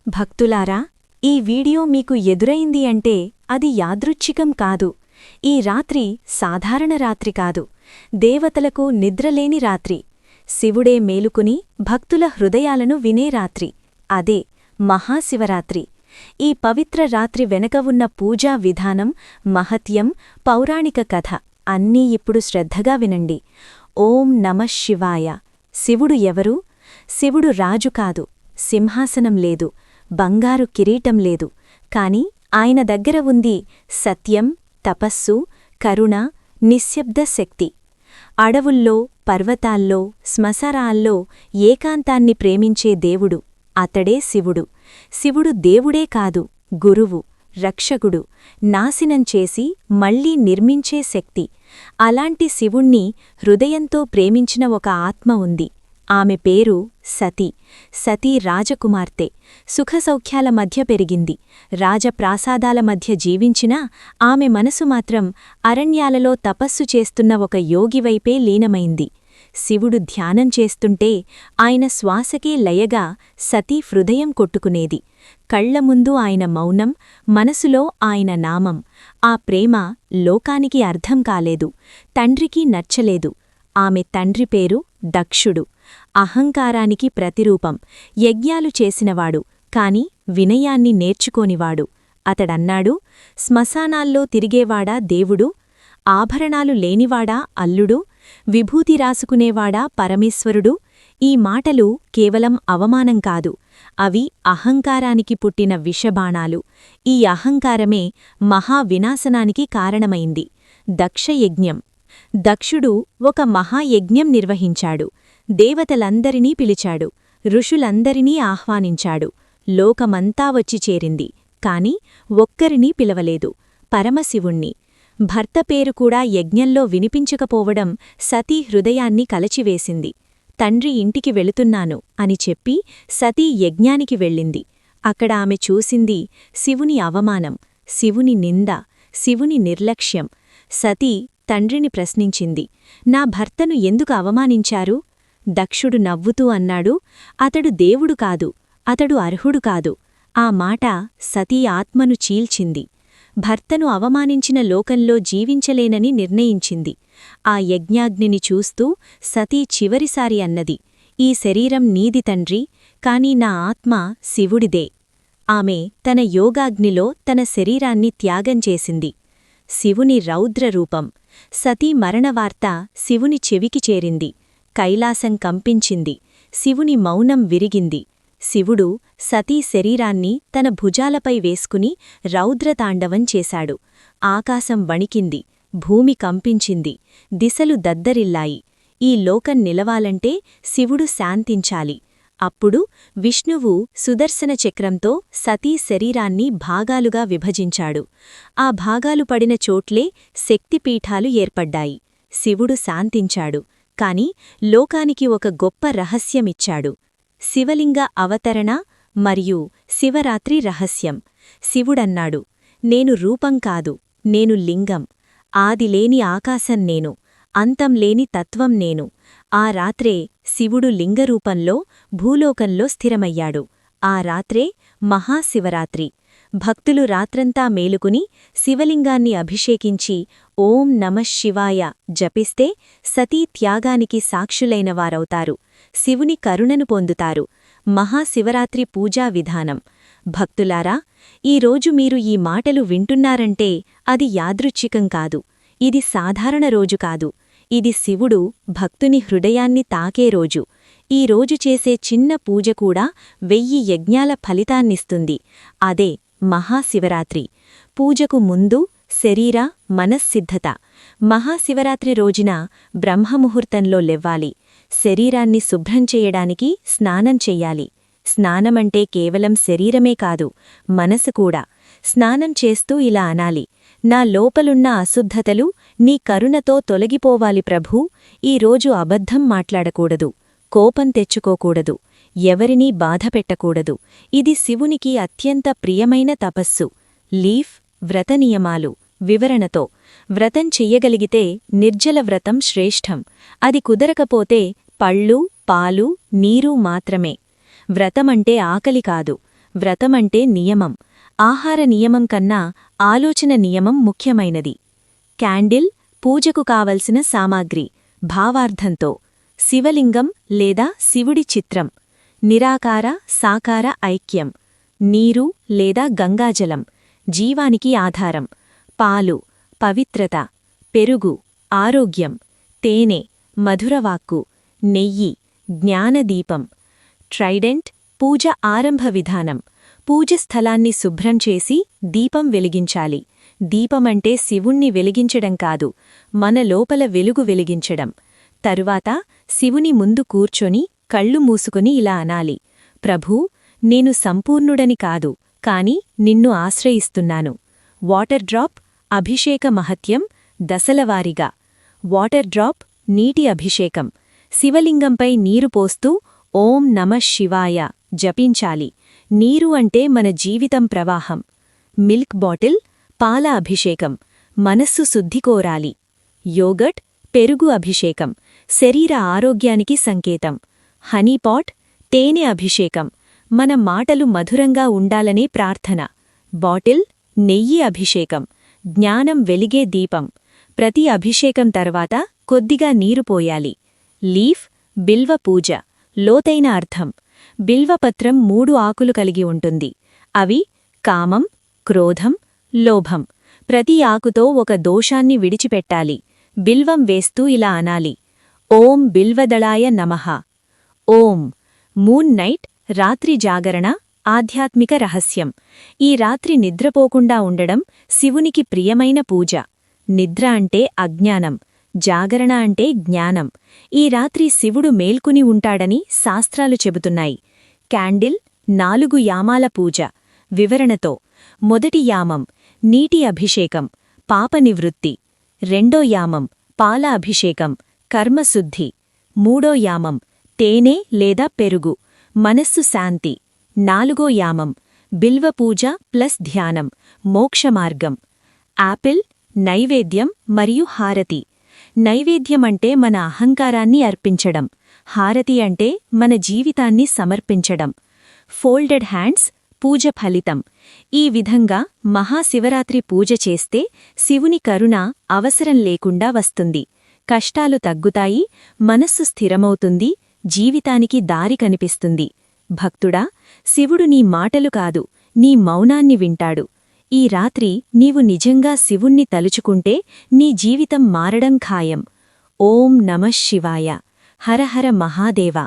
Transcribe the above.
భక్తులారా, ఈ వీడియో మీకు ఎదురైంది అంటే అది యాదృచ్ఛికం కాదు. ఈ రాత్రి సాధారణ రాత్రి కాదు, దేవతలకు నిద్రలేని రాత్రి. శివుడే మేలుకుని భక్తుల హృదయాలను వినే రాత్రి. అదే మహాశివరాత్రి. ఈ పవిత్ర రాత్రి వెనక ఉన్న పూజా విధానం, మహత్యం, పౌరాణిక కథ అన్నీ ఇప్పుడు శ్రద్ధగా వినండి. ఓం నమః శివాయ. శివుడు ఎవరు? శివుడు రాజు కాదు, సింహాసనం లేదు, బంగారు కిరీటం లేదు. కాని ఆయన దగ్గర ఉంది సత్యం, తపస్సు, కరుణ, నిశ్శబ్ద శక్తి. అడవుల్లో, పర్వతాల్లో, శ్మశానాల్లో ఏకాంతాన్ని ప్రేమించే దేవుడు. అతడే శివుడు. శివుడు దేవుడే కాదు, గురువు, రక్షకుడు, నాశనం చేసి మళ్లీ నిర్మించే శక్తి. అలాంటి శివుణ్ణి హృదయంతో ప్రేమించిన ఒక ఆత్మ ఉంది. ఆమె పేరు సతీ. సతీ రాజకుమార్తె. సుఖసౌఖ్యాల మధ్య పెరిగింది, రాజప్రాసాదాల మధ్య జీవించినా ఆమె మనసు మాత్రం అరణ్యాలలో తపస్సు చేస్తున్న ఒక యోగివైపే లీనమైంది. శివుడు ధ్యానం చేస్తుంటే ఆయన శ్వాసకే లయగా సతీ హృదయం కొట్టుకునేది. కళ్లముందు ఆయన మౌనం, మనసులో ఆయన నామం. ఆ ప్రేమ లోకానికి అర్థం కాలేదు, తండ్రికి నచ్చలేదు. ఆమె తండ్రి పేరు దక్షుడు. అహంకారానికి ప్రతిరూపం. యజ్ఞాలు చేసినవాడు, కాని వినయాన్ని నేర్చుకోనివాడు. అతడన్నాడు, శ్మశానాల్లో తిరిగేవాడా దేవుడు? ఆభరణాలు లేనివాడా అల్లుడు? విభూతి రాసుకునేవాడా పరమేశ్వరుడు? ఈ మాటలు కేవలం అవమానం కాదు, అవి అహంకారానికి పుట్టిన విషబాణాలు. ఈ అహంకారమే మహావినాశనానికి కారణమైంది. దక్షయజ్ఞం. దక్షుడు ఒక మహాయజ్ఞం నిర్వహించాడు. దేవతలందరినీ పిలిచాడు, ఋషులందరినీ ఆహ్వానించాడు. లోకమంతా వచ్చి చేరింది, కాని ఒక్కరినీ పిలవలేదు, పరమశివుణ్ణి. భర్త పేరు కూడా యజ్ఞంలో వినిపించకపోవడం సతీ హృదయాన్ని కలచివేసింది. తండ్రి ఇంటికి వెళుతున్నాను అని చెప్పి సతీ యజ్ఞానికి వెళ్ళింది. అక్కడ ఆమె చూసింది శివుని అవమానం, శివుని నింద, శివుని నిర్లక్ష్యం. సతీ తండ్రిని ప్రశ్నించింది, నా భర్తను ఎందుకు అవమానించారు? దక్షుడు నవ్వుతూ అన్నాడు, అతడు దేవుడు కాదు, అతడు అర్హుడు కాదు. ఆ మాట సతీ ఆత్మను చీల్చింది. భర్తను అవమానించిన లోకంలో జీవించలేనని నిర్ణయించింది. ఆ యజ్ఞాగ్నిని చూస్తూ సతీ చివరిసారి అన్నది, ఈ శరీరం నీది తండ్రి, కాని నా ఆత్మ శివుడిదే. ఆమె తన యోగాగ్నిలో తన శరీరాన్ని త్యాగం చేసింది. శివుని రౌద్రరూపం. సతీ మరణవార్త శివుని చెవికి చేరింది. కైలాసం కంపించింది. శివుని మౌనం విరిగింది. శివుడు సతీ శరీరాన్ని తన భుజాలపై వేసుకుని రౌద్రతాండవం చేశాడు. ఆకాశం వణికింది, భూమి కంపించింది, దిశలు దద్దరిల్లాయి. ఈ లోకం నిలవాలంటే శివుడు శాంతించాలి. అప్పుడు విష్ణువు సుదర్శన చక్రంతో సతీ శరీరాన్ని భాగాలుగా విభజించాడు. ఆ భాగాలు పడిన చోట్లే శక్తిపీఠాలు ఏర్పడ్డాయి. శివుడు శాంతించాడు, కాని లోకానికి ఒక గొప్ప రహస్యమిచ్చాడు. శివలింగ అవతరణ మరియు శివరాత్రి రహస్యం. శివుడన్నాడు, నేను రూపం కాదు, నేను లింగం. ఆదిలేని ఆకాశం నేను, అంతంలేని తత్వం నేను. ఆ రాత్రే శివుడు లింగరూపంలో భూలోకంలో స్థిరమయ్యాడు. ఆ రాత్రే మహాశివరాత్రి. భక్తులు రాత్రంతా మేలుకుని శివలింగాన్ని అభిషేకించి ఓం నమః శివాయ జపిస్తే సతీ త్యాగానికి సాక్షులైనవారవుతారు, శివుని కరుణను పొందుతారు. మహాశివరాత్రి పూజా విధానం. భక్తులారా, ఈరోజు మీరు ఈ మాటలు వింటున్నారంటే అది యాదృచ్ఛికం కాదు, ఇది సాధారణ రోజు కాదు. ఇది శివుడు భక్తుని హృదయాన్ని తాకే రోజు. ఈ రోజు చేసే చిన్న పూజ కూడా 1000 యజ్ఞాల ఫలితాన్నిస్తుంది. అదే మహాశివరాత్రి. పూజకు ముందు శరీర మనస్సిద్ధత. మహాశివరాత్రి రోజున బ్రహ్మముహూర్తంలో లెవ్వాలి. శరీరాన్ని శుభ్రం చెయ్యడానికి స్నానం చెయ్యాలి. స్నానమంటే కేవలం శరీరమే కాదు, మనసు కూడా. స్నానం చేస్తూ ఇలా అనాలి, నా లోపలున్న అశుద్ధతలు నీ కరుణతో తొలగిపోవాలి ప్రభూ. ఈరోజు అబద్ధం మాట్లాడకూడదు, కోపం తెచ్చుకోకూడదు, ఎవరినీ బాధపెట్టకూడదు. ఇది శివునికి అత్యంత ప్రియమైన తపస్సు. లీఫ్ వ్రతనియమాలు వివరణతో. వ్రతం చెయ్యగలిగితే నిర్జల వ్రతం శ్రేష్టం. అది కుదరకపోతే పళ్ళు, పాలు, నీరు మాత్రమే. వ్రతమంటే ఆకలి కాదు, వ్రతమంటే నియమం. ఆహార నియమం కన్నా ఆలోచన నియమం ముఖ్యమైనది. క్యాండిల్ పూజకు కావలసిన సామాగ్రి భావార్థంతో. శివలింగం లేదా శివుడి చిత్రం. నిరాకార సాకార ఐక్యం. నీరు లేదా గంగాజలం జీవానికి ఆధారం. పాలు పవిత్రత. పెరుగు ఆరోగ్యం. తేనె మధురవాక్కు. నెయ్యి జ్ఞానదీపం. ట్రైడెంట్ పూజ ఆరంభ విధానం. పూజ స్థలాన్ని శుభ్రం చేసి దీపం వెలిగించాలి. దీపమంటే శివుణ్ణి వెలిగించడం కాదు, మన లోపల వెలుగు వెలిగించడం. తరువాత శివుని ముందు కూర్చొని కళ్ళు మూసుకుని ఇలా అనాలి: ప్రభూ, నేను సంపూర్ణుడని కాదు, కాని నిన్ను ఆశ్రయిస్తున్నాను. వాటర్ డ్రాప్ అభిషేక మహత్యం దశలవారీగా. వాటర్ డ్రాప్ నీటి అభిషేకం. శివలింగంపై నీరు పోస్తూ ఓం నమః శివాయ జపించాలి. నీరు అంటే మన జీవితం ప్రవాహం. మిల్క్ బాటిల్ పాల అభిషేకం. మనస్సు శుద్ధి కోరాలి. యోగట్ పెరుగు అభిషేకం. శరీర ఆరోగ్యానికి సంకేతం. హనీపాట్ తేనె అభిషేకం. మన మాటలు మధురంగా ఉండాలనే ప్రార్థన. బాటిల్ నెయ్యి అభిషేకం. జ్ఞానం వెలిగే దీపం. ప్రతి అభిషేకం తర్వాత కొద్దిగా నీరు పోయాలి. లీఫ్ బిల్వ పూజ. లోతైన అర్థం. బిల్వపత్రం 3 ఆకులు కలిగి ఉంటుంది. అవి కామం, క్రోధం, లోభం. ప్రతి ఆకుతో ఒక దోషాన్ని విడిచిపెట్టాలి. బిల్వం వేస్తూ ఇలా అనాలి: ఓం బిల్వదళాయ నమః. ఓం. మూన్ నైట్ రాత్రి జాగరణ ఆధ్యాత్మిక రహస్యం. ఈ రాత్రి నిద్రపోకుండా ఉండడం శివునికి ప్రియమైన పూజ. నిద్ర అంటే అజ్ఞానం, జాగరణ అంటే జ్ఞానం. ఈ రాత్రి శివుడు మేల్కుని ఉంటాడని శాస్త్రాలు చెబుతున్నాయి. క్యాండిల్ 4 యామాల పూజ. వివరణతో: మొదటి యామం నీటి అభిషేకం, పాప నివృత్తి. రెండో యామం పాల అభిషేకం, కర్మశుద్ధి. మూడో యామం తేనె లేదా పెరుగు, మనస్సు శాంతి. నాలుగో యామం బిల్వపూజ ప్లస్ ధ్యానం, మోక్షమార్గం. యాపిల్ నైవేద్యం మరియు హారతి. నైవేద్యమంటే మన అహంకారాన్ని అర్పించడం. హారతి అంటే మన జీవితాన్ని సమర్పించడం. ఫోల్డెడ్ హ్యాండ్స్ పూజ ఫలితం. ఈ విధంగా మహాశివరాత్రి పూజ చేస్తే శివుని కరుణ అవసరం లేకుండా వస్తుంది. కష్టాలు తగ్గుతాయి, మనస్సు స్థిరమవుతుంది, జీవితానికి దారి కనిపిస్తుంది. భక్తుడా, శివుడు నీ మాటలు కాదు, నీ మౌనాన్ని వింటాడు. ఈ రాత్రి నీవు నిజంగా శివుణ్ణి తలుచుకుంటే నీ జీవితం మారడం ఖాయం. ఓం నమః శివాయ. హర హర మహాదేవా.